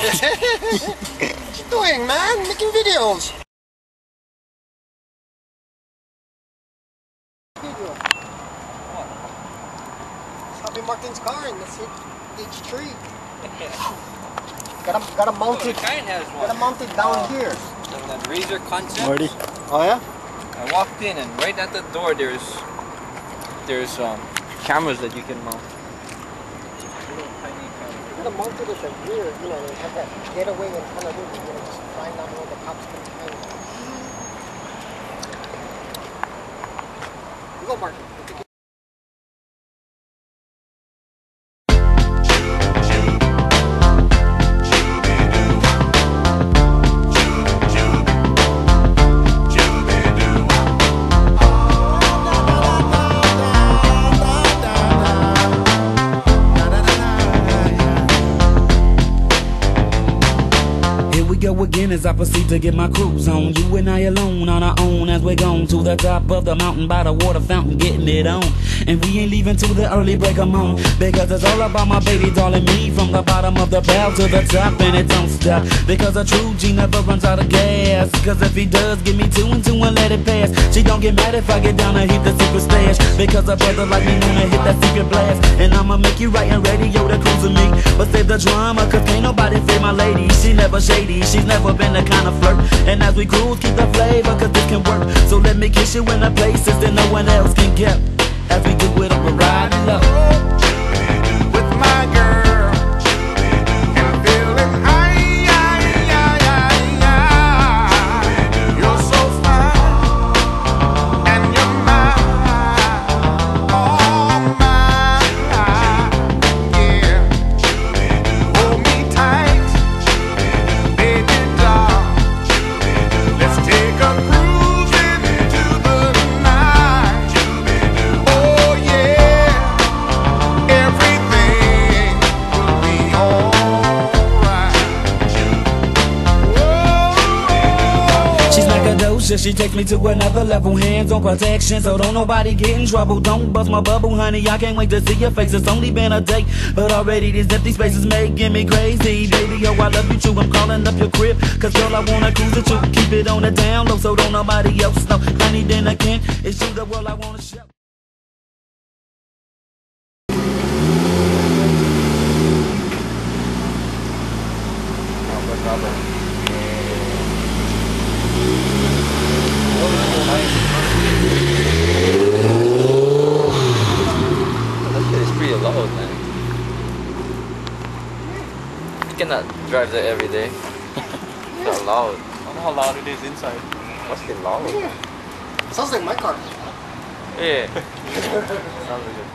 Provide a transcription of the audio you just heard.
What you doing, man? Making videos. What? Happy Martin's car and that's it. H3. Gotta mount it. Gotta mount it down here. That Razor concept. Marty. Oh yeah? I walked in and right at the door there's cameras that you can mount. The mounted at the rear, you know, they have that getaway in front of it, you know, just flying down where the cops can find it. You go, Mark. Again as I proceed to get my cruise on. You and I alone on our own as we're gone to the top of the mountain by the water fountain getting it on. And we ain't leaving till the early break of morn, because it's all about my baby darling me, from the bottom of the barrel to the top, and it don't stop, because a true G never runs out of gas. Cause if he does, give me two and two and let it pass. She don't get mad if I get down and hit the secret stash, because a brother like me wanna hit that secret blast. And I'ma make you right and radio to cruise with me, but save the drama cause can't nobody fade my lady. She never shady, she's never been the kind of flirt. And as we cruise, keep the flavor cause this can work. So let me kiss you in the places that no one else can get, as we do it on the ride low. With my girl, and feeling high, you're so fine, and you're mine, all mine, yeah. Hold me tight, baby doll. Let's take a cruise into the night. Oh yeah, everything will be alright. She's like a dosha, she takes me to another level. Hands on protection, so don't nobody get in trouble. Don't bust my bubble, honey, I can't wait to see your face. It's only been a day, but already these empty spaces making me crazy. Baby, oh, I love you too, I'm calling up your crib, cause girl, I wanna cruise it too. Keep it on the down low, so don't nobody else know. Honey, then again, it's you the world I wanna show. That shit is pretty loud, man. You cannot drive there every day. It's not loud. I don't know how loud it is inside. Must be loud. Sounds like my car. Yeah. Sounds like it.